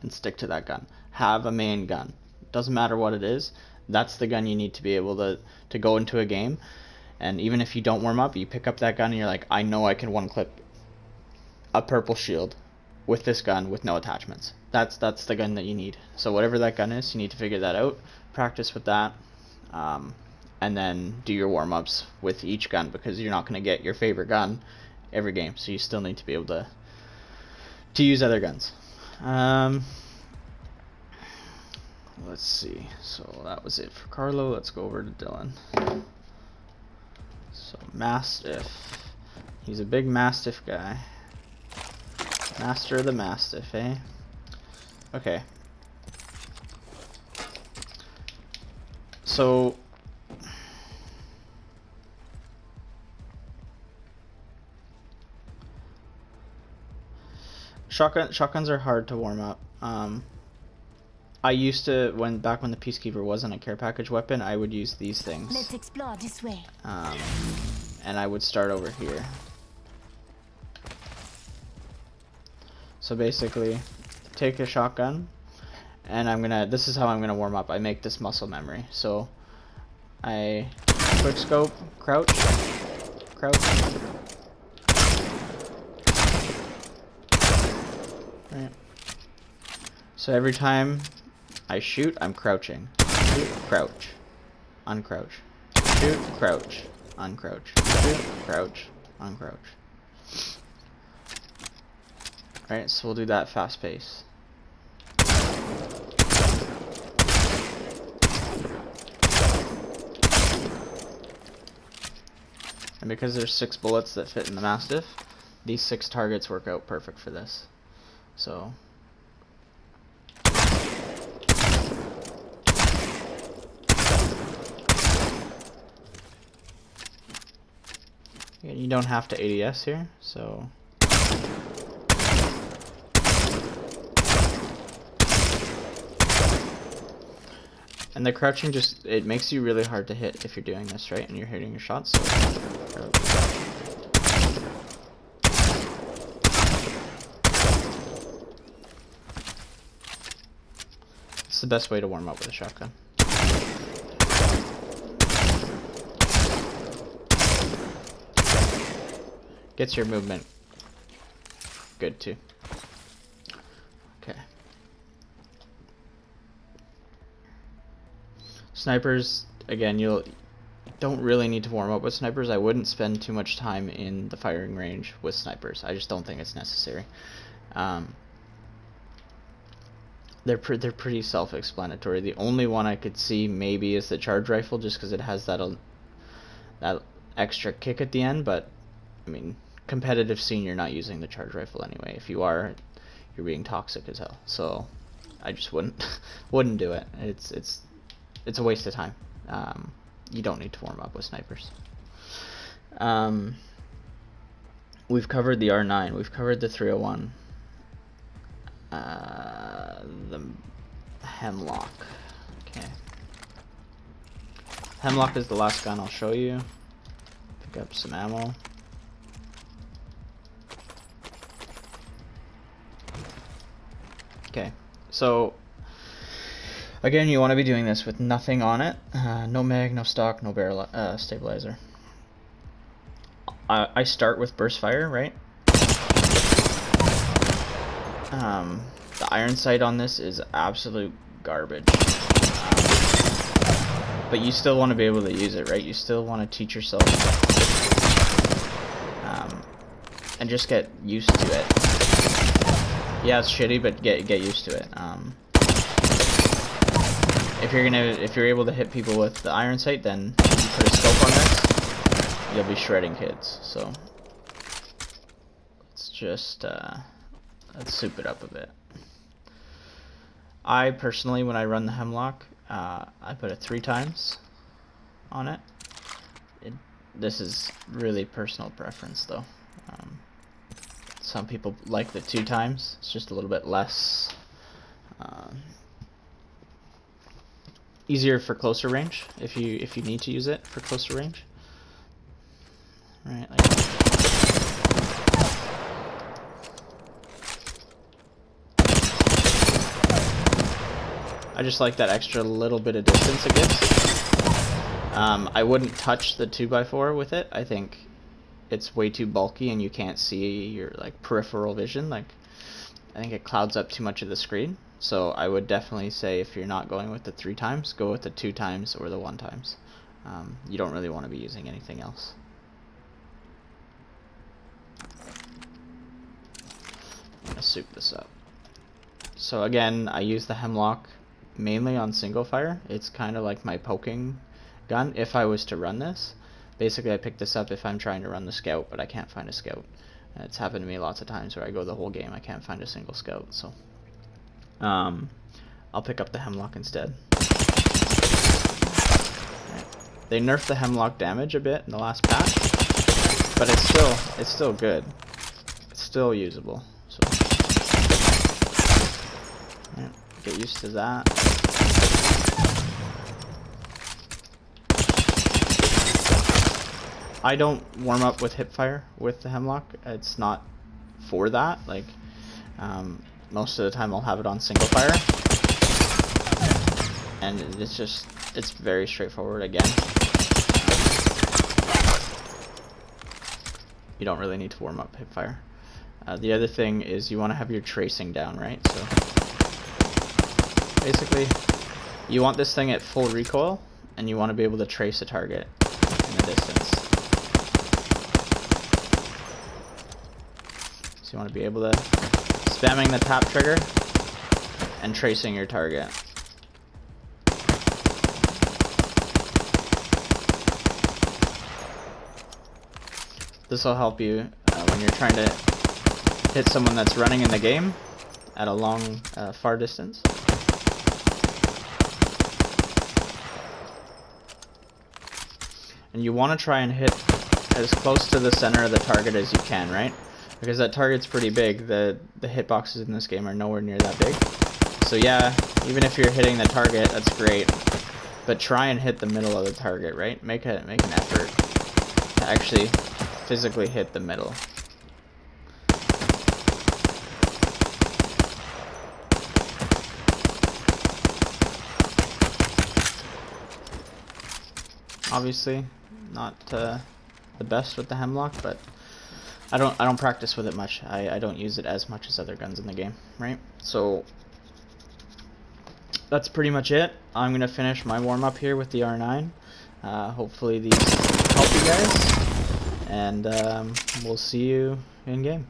and stick to that gun. Have a main gun. Doesn't matter what it is. That's the gun you need to be able to go into a game. And even if you don't warm up, you pick up that gun and you're like, I know I can one clip a purple shield with this gun with no attachments. That's the gun that you need. So whatever that gun is, you need to figure that out. Practice with that. And then do your warm-ups with each gun, because you're not going to get your favorite gun every game. So you still need to be able to use other guns. Let's see. So that was it for Carlo. Let's go over to Dylan. So Mastiff. He's a big Mastiff guy. Master of the Mastiff, eh? Okay. So shotguns are hard to warm up. I used to, back when the Peacekeeper wasn't a care package weapon, I would use these things. Let's explore this way. And I would start over here. So basically, take a shotgun, and this is how I'm gonna warm up. I make this muscle memory. So I quick scope, crouch, crouch. Right. So every time I shoot, I'm crouching. Shoot, crouch, uncrouch. Shoot, crouch, uncrouch. Shoot, crouch, uncrouch. Alright, so we'll do that fast pace. And because there's 6 bullets that fit in the Mastiff, these 6 targets work out perfect for this. So you don't have to ADS here, so and the crouching it makes you really hard to hit if you're doing this, right? And you're hitting your shots, so it's the best way to warm up with a shotgun. Gets your movement good too. Okay. Snipers, again, you don't really need to warm up with snipers. I wouldn't spend too much time in the firing range with snipers. I just don't think it's necessary. They're pretty self-explanatory. The only one I could see maybe is the charge rifle, just because it has that extra kick at the end. But I mean, competitive scene, you're not using the charge rifle anyway. If you are, you're being toxic as hell. So I just wouldn't do it. It's a waste of time. You don't need to warm up with snipers. We've covered the R9. We've covered the 301. The Hemlock. Okay. Hemlock is the last gun I'll show you. Pick up some ammo. Okay, so again, you want to be doing this with nothing on it. No mag, no stock, no barrel stabilizer. I start with burst fire, right? The iron sight on this is absolute garbage. But you still want to be able to use it, right? You still want to teach yourself and just get used to it. Yeah, it's shitty, but get used to it. If you're able to hit people with the iron sight, then if you put a scope on this, you'll be shredding kids. So let's just let's soup it up a bit. I personally, when I run the Hemlock, I put it 3 times on it. This is really personal preference, though. Some people like the 2 times. It's just a little bit less easier for closer range if you need to use it for closer range. Right, like that. I just like that extra little bit of distance it gives. I wouldn't touch the 2x4 with it. I think it's way too bulky and you can't see your like peripheral vision. Like, I think it clouds up too much of the screen. So I would definitely say if you're not going with the 3 times, go with the 2 times or the 1 times. You don't really want to be using anything else. I'm gonna soup this up. So again, I use the Hemlock mainly on single fire. It's kind of like my poking gun if I was to run this. Basically, I pick this up if I'm trying to run the scout, but I can't find a scout. It's happened to me lots of times where I go the whole game, I can't find a single scout, so I'll pick up the Hemlock instead. Right. They nerfed the Hemlock damage a bit in the last patch, but it's still good. It's still usable. So right. Get used to that. I don't warm up with hipfire with the Hemlock. It's not for that. Like, most of the time I'll have it on single fire. And it's very straightforward again. You don't really need to warm up hipfire. The other thing is you want to have your tracing down, right? So basically, you want this thing at full recoil, and you want to be able to trace a target in the distance. So you want to be able to spamming the tap trigger and tracing your target. This will help you when you're trying to hit someone that's running in the game at a long, far distance. And you want to try and hit as close to the center of the target as you can, right? Because that target's pretty big. The hitboxes in this game are nowhere near that big. So yeah, even if you're hitting the target, that's great. But try and hit the middle of the target, right? Make an effort to actually physically hit the middle. Obviously, not the best with the Hemlock, but I don't practice with it much. I don't use it as much as other guns in the game, right? So that's pretty much it. I'm gonna finish my warm up here with the R9. Hopefully these help you guys, and we'll see you in game.